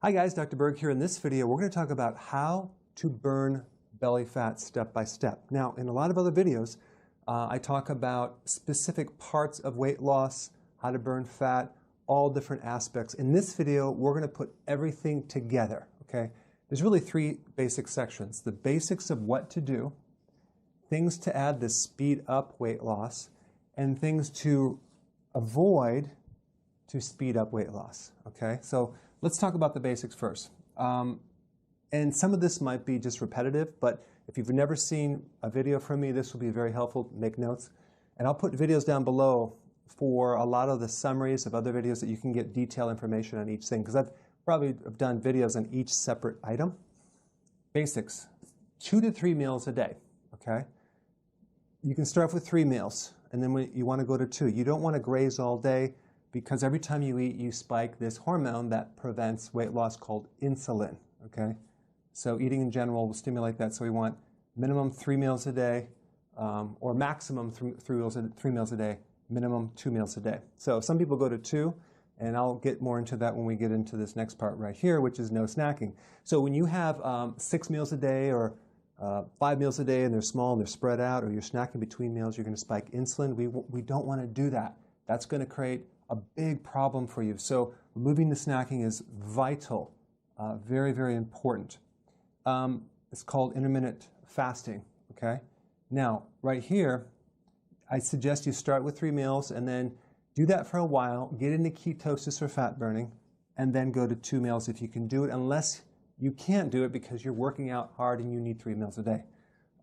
Hi guys, Dr. Berg here. In this video, we're going to talk about how to burn belly fat step by step. Now, in a lot of other videos, I talk about specific parts of weight loss, how to burn fat, all different aspects. In this video, we're going to put everything together, okay? There's really three basic sections. The basics of what to do, things to add to speed up weight loss, and things to avoid to speed up weight loss, okay? So let's talk about the basics first. And some of this might be just repetitive, but if you've never seen a video from me, this will be very helpful. Make notes. And I'll put videos down below for a lot of the summaries of other videos that you can get detailed information on each thing, because I've probably done videos on each separate item. Basics, 2 to 3 meals a day, okay? You can start with 3 meals, and then when you want to go to 2. You don't want to graze all day, because every time you eat, you spike this hormone that prevents weight loss called insulin, okay? So eating in general will stimulate that. So we want minimum 3 meals a day, or maximum 3 meals a day, minimum 2 meals a day. So some people go to 2, and I'll get more into that when we get into this next part right here, which is no snacking. So when you have 6 meals a day or 5 meals a day and they're small and they're spread out, or you're snacking between meals, you're going to spike insulin. We don't want to do that. That's going to create a big problem for you. So removing the snacking is vital, very, very important. It's called intermittent fasting, okay? Now, right here, I suggest you start with 3 meals and then do that for a while, get into ketosis or fat burning, and then go to 2 meals if you can do it, unless you can't do it because you're working out hard and you need 3 meals a day.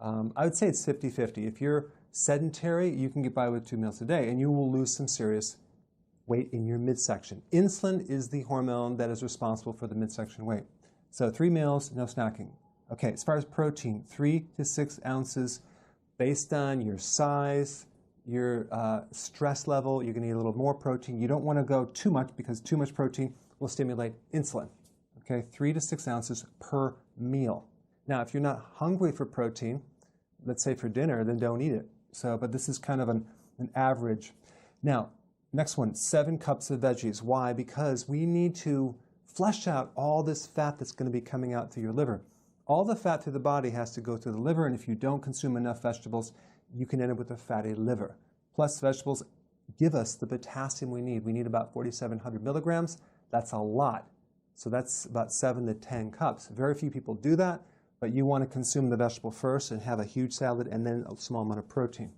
I would say it's 50-50. If you're sedentary, you can get by with 2 meals a day, and you will lose some serious weight in your midsection. Insulin is the hormone that is responsible for the midsection weight. So 3 meals, no snacking. Okay, as far as protein, 3 to 6 ounces based on your size, your stress level. You're going to need a little more protein. You don't want to go too much, because too much protein will stimulate insulin. Okay, 3 to 6 ounces per meal. Now, if you're not hungry for protein, let's say for dinner, then don't eat it. So, but this is kind of an average. Now, next one, 7 cups of veggies. Why? Because we need to flush out all this fat that's going to be coming out through your liver. All the fat through the body has to go through the liver, and if you don't consume enough vegetables, you can end up with a fatty liver. Plus, vegetables give us the potassium we need. We need about 4,700 milligrams. That's a lot. So that's about 7 to 10 cups. Very few people do that, but you want to consume the vegetable first and have a huge salad and then a small amount of protein.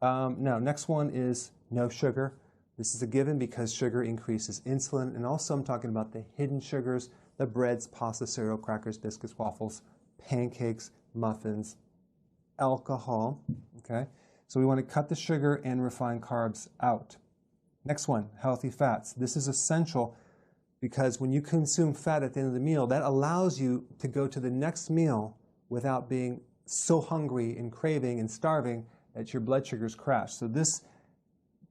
Now, next one is no sugar. This is a given because sugar increases insulin, and also I'm talking about the hidden sugars, the breads, pasta, cereal, crackers, biscuits, waffles, pancakes, muffins, alcohol, okay? So we want to cut the sugar and refined carbs out. Next one, healthy fats. This is essential because when you consume fat at the end of the meal, that allows you to go to the next meal without being so hungry and craving and starving that your blood sugars crash. So this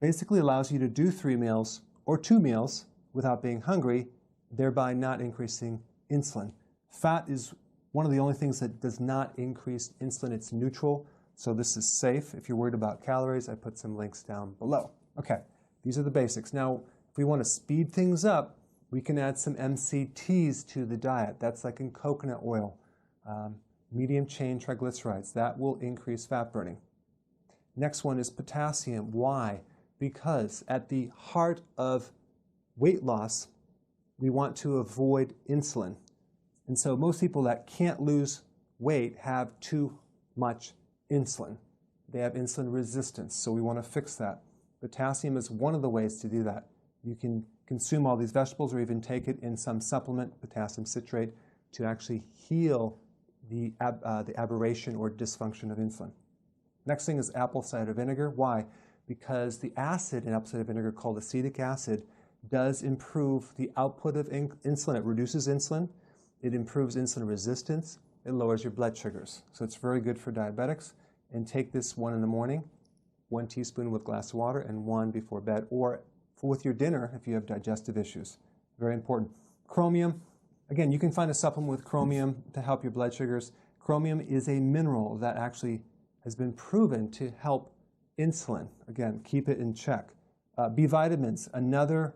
basically allows you to do 3 meals or 2 meals without being hungry, thereby not increasing insulin. Fat is one of the only things that does not increase insulin. It's neutral, so this is safe. If you're worried about calories, I put some links down below. Okay, these are the basics. Now, if we want to speed things up, we can add some MCTs to the diet. That's like in coconut oil, medium chain triglycerides. That will increase fat burning. Next one is potassium. Why? Because at the heart of weight loss, we want to avoid insulin. And so most people that can't lose weight have too much insulin. They have insulin resistance, so we want to fix that. Potassium is one of the ways to do that. You can consume all these vegetables or even take it in some supplement, potassium citrate, to actually heal the aberration or dysfunction of insulin. Next thing is apple cider vinegar. Why? Because the acid in apple cider vinegar, called acetic acid, does improve the output of insulin. It reduces insulin. It improves insulin resistance. It lowers your blood sugars. So it's very good for diabetics. And take this 1 in the morning, 1 teaspoon with a glass of water, and 1 before bed, or with your dinner if you have digestive issues. Very important. Chromium. Again, you can find a supplement with chromium to help your blood sugars. Chromium is a mineral that actually has been proven to help insulin. Again, keep it in check. B vitamins, another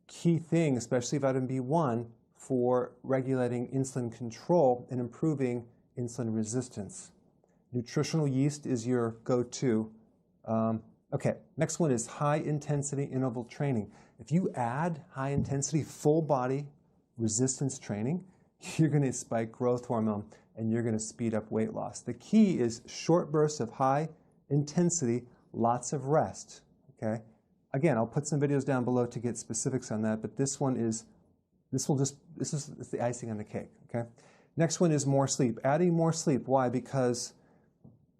key thing, especially vitamin B1, for regulating insulin control and improving insulin resistance. Nutritional yeast is your go-to. Okay, next one is high-intensity interval training. If you add high-intensity full-body resistance training, you're going to spike growth hormone and you're going to speed up weight loss. The key is short bursts of high intensity, lots of rest. Okay. Again, I'll put some videos down below to get specifics on that, but this is the icing on the cake. Okay. Next one is more sleep. Adding more sleep. Why? Because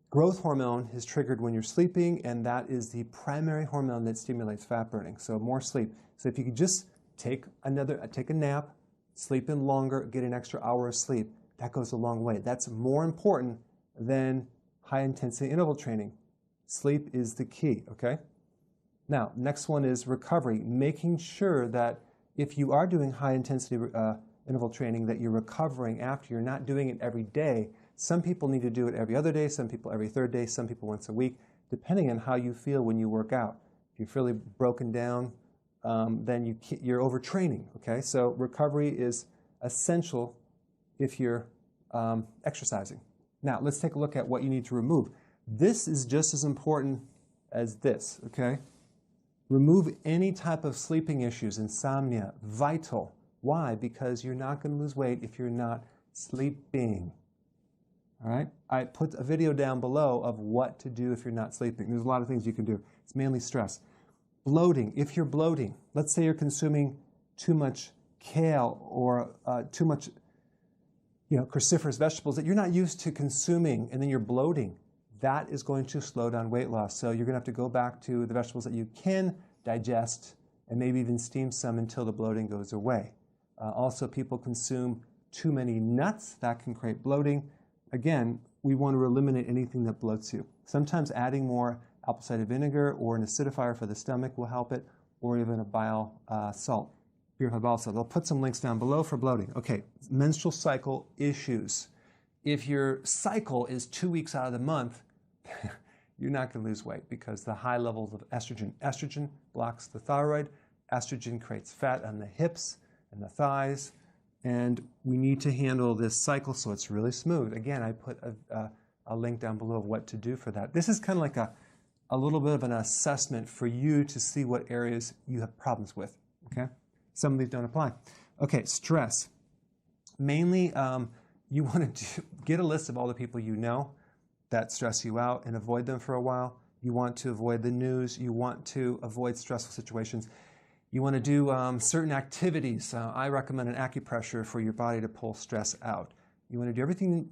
growth hormone is triggered when you're sleeping, and that is the primary hormone that stimulates fat burning. So more sleep. So if you could just take a nap, sleep in longer, get an extra hour of sleep, that goes a long way. That's more important than high-intensity interval training. Sleep is the key, okay? Now, next one is recovery, making sure that if you are doing high-intensity interval training, that you're recovering after. You're not doing it every day. Some people need to do it every other day, some people every third day, some people once a week, depending on how you feel when you work out. If you're fairly broken down, then you're overtraining, okay? So recovery is essential if you're exercising. Now, let's take a look at what you need to remove. This is just as important as this, okay? Remove any type of sleeping issues, insomnia, vital. Why? Because you're not going to lose weight if you're not sleeping. All right? I put a video down below of what to do if you're not sleeping. There's a lot of things you can do. It's mainly stress. Bloating. If you're bloating, let's say you're consuming too much kale or too much cruciferous vegetables that you're not used to consuming, and then you're bloating, that is going to slow down weight loss. So you're going to have to go back to the vegetables that you can digest and maybe even steam some until the bloating goes away. Also, people consume too many nuts. That can create bloating. Again, we want to eliminate anything that bloats you. Sometimes adding more apple cider vinegar or an acidifier for the stomach will help it, or even a bile salt. Purified bile salt. I'll put some links down below for bloating. Okay, menstrual cycle issues. If your cycle is 2 weeks out of the month, you're not going to lose weight because the high levels of estrogen. Estrogen blocks the thyroid. Estrogen creates fat on the hips and the thighs. And we need to handle this cycle so it's really smooth. Again, I put a link down below of what to do for that. This is kind of like a little bit of an assessment for you to see what areas you have problems with. Okay? Some of these don't apply. Okay, stress. Mainly, you want to get a list of all the people you know that stress you out and avoid them for a while. You want to avoid the news. You want to avoid stressful situations. You want to do certain activities. I recommend an acupressure for your body to pull stress out. You want to do everything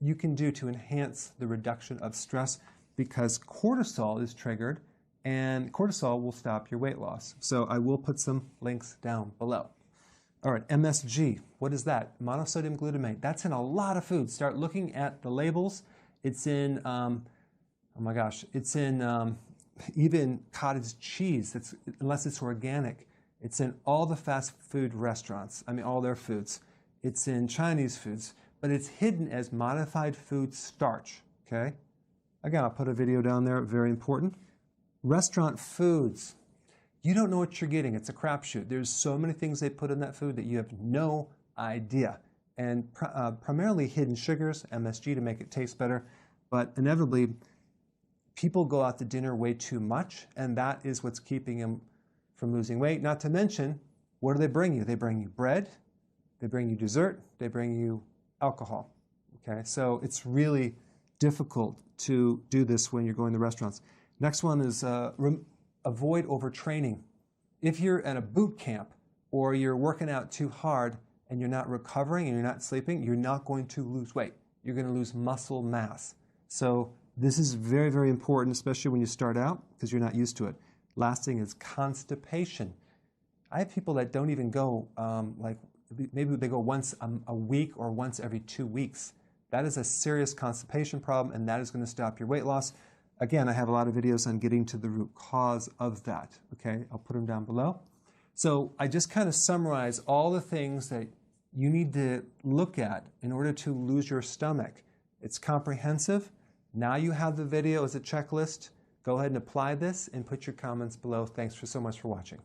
you can do to enhance the reduction of stress because cortisol is triggered and cortisol will stop your weight loss. So I will put some links down below. All right, MSG, what is that? Monosodium glutamate. That's in a lot of foods. Start looking at the labels. It's in, oh my gosh, it's in even cottage cheese, unless it's organic. It's in all the fast food restaurants, all their foods. It's in Chinese foods, but it's hidden as modified food starch, okay? Again, I'll put a video down there, very important. Restaurant foods. You don't know what you're getting. It's a crapshoot. There's so many things they put in that food that you have no idea. And primarily hidden sugars, MSG, to make it taste better. But inevitably, people go out to dinner way too much, and that is what's keeping them from losing weight. Not to mention, what do they bring you? They bring you bread, they bring you dessert, they bring you alcohol. Okay, so it's really difficult to do this when you're going to restaurants. Next one is avoid overtraining. If you're at a boot camp or you're working out too hard and you're not recovering and you're not sleeping, you're not going to lose weight. You're going to lose muscle mass. So this is very, very important, especially when you start out because you're not used to it. Last thing is constipation. I have people that don't even go, maybe they go once a week or once every 2 weeks. That is a serious constipation problem, and that is going to stop your weight loss. Again, I have a lot of videos on getting to the root cause of that. Okay, I'll put them down below. So I just kind of summarize all the things that you need to look at in order to lose your stomach. It's comprehensive. Now you have the video as a checklist. Go ahead and apply this and put your comments below. Thanks so much for watching.